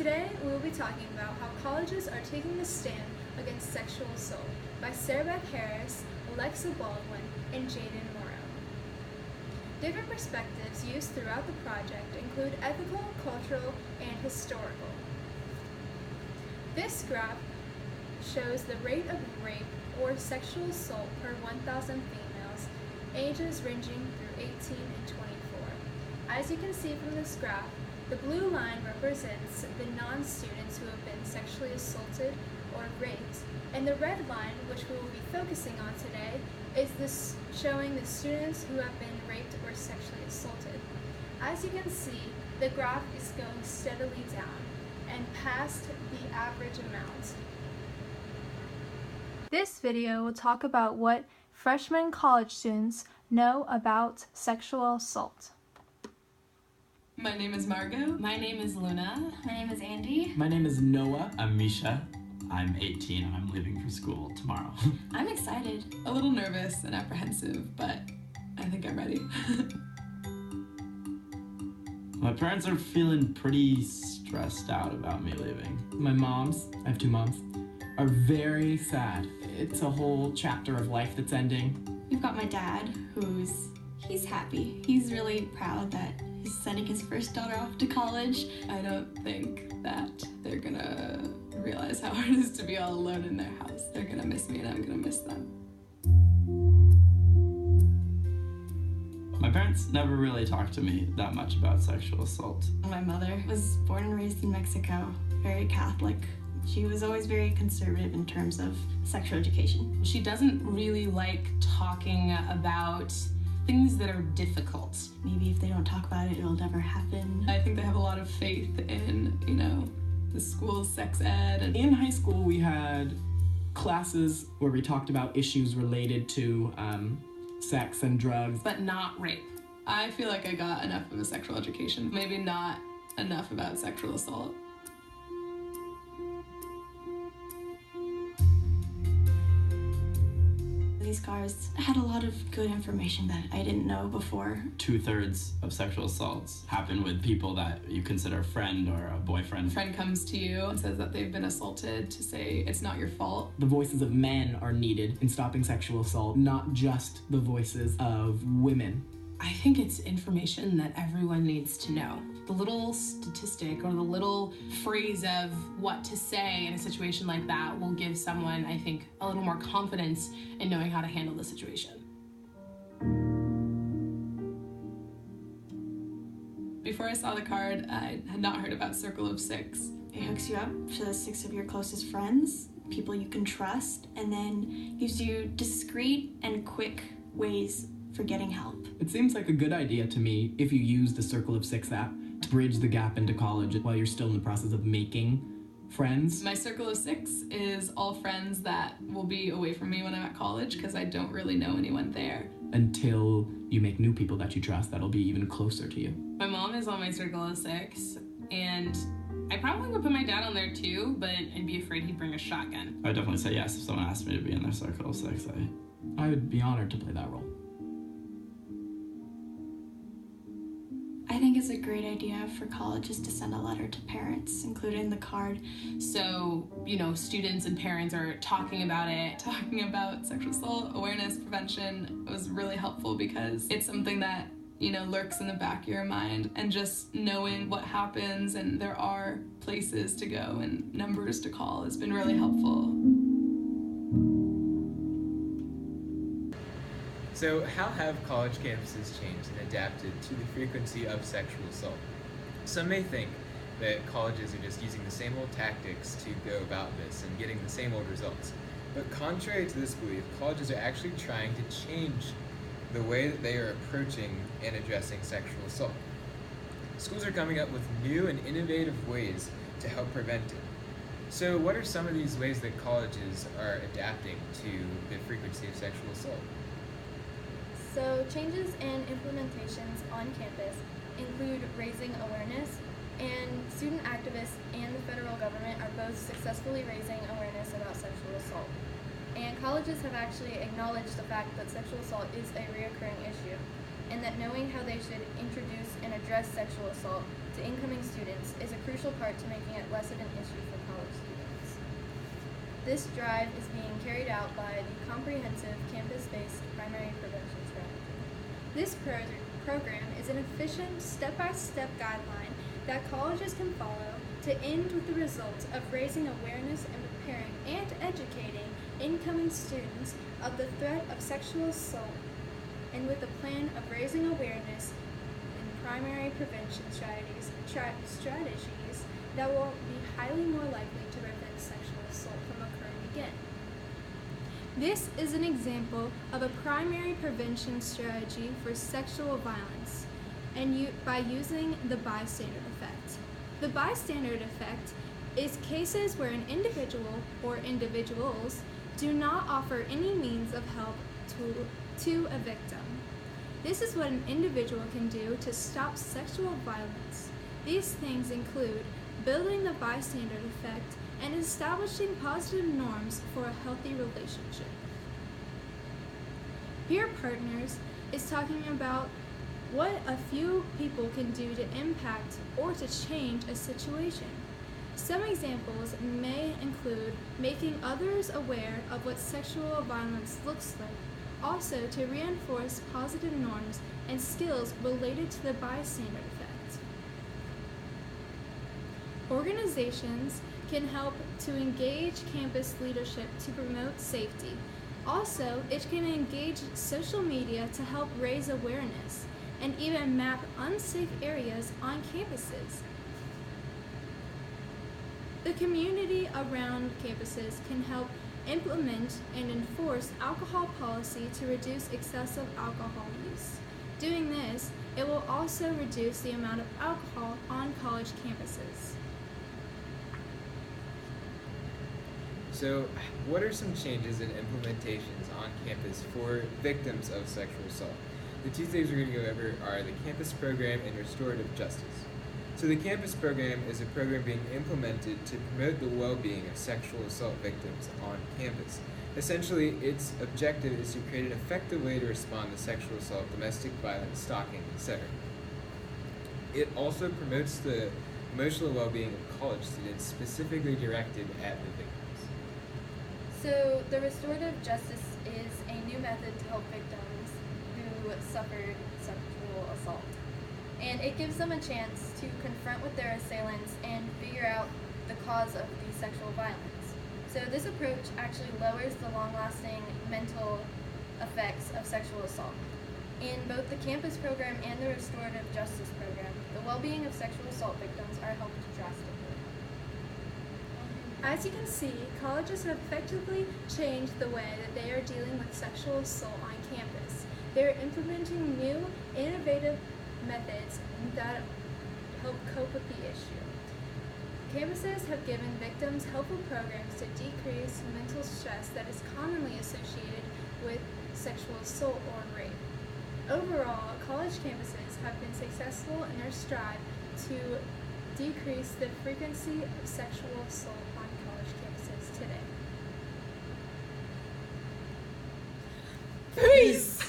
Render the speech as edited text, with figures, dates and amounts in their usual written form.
Today, we will be talking about how colleges are taking a stand against sexual assault by Sarah Beth Harris, Alexa Baldwin, and Jaden Morrow. Different perspectives used throughout the project include ethical, cultural, and historical. This graph shows the rate of rape or sexual assault per 1,000 females, ages ranging through 18 and 24. As you can see from this graph, the blue line represents the non-students who have been sexually assaulted or raped, and the red line, which we will be focusing on today, is showing the students who have been raped or sexually assaulted. As you can see, the graph is going steadily down and past the average amount. This video will talk about what freshman college students know about sexual assault. My name is Margot. My name is Luna. My name is Andy. My name is Noah. I'm Misha. I'm 18 and I'm leaving for school tomorrow. I'm excited. A little nervous and apprehensive, but I think I'm ready. My parents are feeling pretty stressed out about me leaving. My moms, I have two moms, are very sad. It's a whole chapter of life that's ending. We've got my dad, he's happy. He's really proud that he's sending his first daughter off to college. I don't think that they're gonna realize how hard it is to be all alone in their house. They're gonna miss me and I'm gonna miss them. My parents never really talked to me that much about sexual assault. My mother was born and raised in Mexico, very Catholic. She was always very conservative in terms of sexual education. She doesn't really like talking about things that are difficult. Maybe if they don't talk about it, it'll never happen. I think they have a lot of faith in, the school's sex ed. And In high school, we had classes where we talked about issues related to sex and drugs. But not rape. I feel like I got enough of a sexual education, maybe not enough about sexual assault. These cards had a lot of good information that I didn't know before. 2/3 of sexual assaults happen with people that you consider a friend or a boyfriend. A friend comes to you and says that they've been assaulted to say it's not your fault. The voices of men are needed in stopping sexual assault, not just the voices of women. I think it's information that everyone needs to know. The little statistic or the little phrase of what to say in a situation like that will give someone, I think, a little more confidence in knowing how to handle the situation. Before I saw the card, I had not heard about Circle of Six. It hooks you up to the 6 of your closest friends, people you can trust, and then gives you discreet and quick ways for getting help. It seems like a good idea to me if you use the Circle of Six app to bridge the gap into college while you're still in the process of making friends. My Circle of Six is all friends that will be away from me when I'm at college because I don't really know anyone there. Until you make new people that you trust that'll be even closer to you. My mom is on my Circle of Six, and I probably would put my dad on there too, but I'd be afraid he'd bring a shotgun. I would definitely say yes if someone asked me to be in their circle of six. I would be honored to play that role. I think it's a great idea for colleges to send a letter to parents, including the card. So, students and parents are talking about it. Talking about sexual assault, awareness, prevention was really helpful because it's something that, lurks in the back of your mind, and just knowing what happens and there are places to go and numbers to call has been really helpful. So how have college campuses changed and adapted to the frequency of sexual assault? Some may think that colleges are just using the same old tactics to go about this and getting the same old results. But contrary to this belief, colleges are actually trying to change the way that they are approaching and addressing sexual assault. Schools are coming up with new and innovative ways to help prevent it. So what are some of these ways that colleges are adapting to the frequency of sexual assault? So changes and implementations on campus include raising awareness, and student activists and the federal government are both successfully raising awareness about sexual assault. And colleges have actually acknowledged the fact that sexual assault is a reoccurring issue, and that knowing how they should introduce and address sexual assault to incoming students is a crucial part to making it less of an issue for college students. This drive is being carried out by the Comprehensive Campus-Based Primary Prevention Strategy. This program is an efficient, step-by-step guideline that colleges can follow to end with the result of raising awareness and preparing and educating incoming students of the threat of sexual assault, and with a plan of raising awareness in primary prevention strategies that will be highly more likely to prevent sexual assault from occurring again. This is an example of a primary prevention strategy for sexual violence, and by using the bystander effect. The bystander effect is cases where an individual or individuals do not offer any means of help to a victim. This is what an individual can do to stop sexual violence. These things include building the bystander effect and establishing positive norms for a healthy relationship. Peer Partners is talking about what a few people can do to impact or to change a situation. Some examples may include making others aware of what sexual violence looks like, also to reinforce positive norms and skills related to the bystander effect. Organizations can help to engage campus leadership to promote safety. Also, it can engage social media to help raise awareness and even map unsafe areas on campuses. The community around campuses can help implement and enforce alcohol policy to reduce excessive alcohol use. Doing this, it will also reduce the amount of alcohol on college campuses. So, what are some changes and implementations on campus for victims of sexual assault? The two things we're going to go over are the campus program and restorative justice. So the campus program is a program being implemented to promote the well-being of sexual assault victims on campus. Essentially, its objective is to create an effective way to respond to sexual assault, domestic violence, stalking, etc. It also promotes the emotional well-being of college students, specifically directed at the victims. So the restorative justice is a new method to help victims who suffered sexual assault. And it gives them a chance to confront with their assailants and figure out the cause of the sexual violence. So this approach actually lowers the long-lasting mental effects of sexual assault. In both the campus program and the restorative justice program, the well-being of sexual assault victims are helped drastically. As you can see, colleges have effectively changed the way that they are dealing with sexual assault on campus. They are implementing new, innovative methods that help cope with the issue. Campuses have given victims helpful programs to decrease mental stress that is commonly associated with sexual assault or rape. Overall, college campuses have been successful in their strive to decrease the frequency of sexual assault on college campuses today. Peace!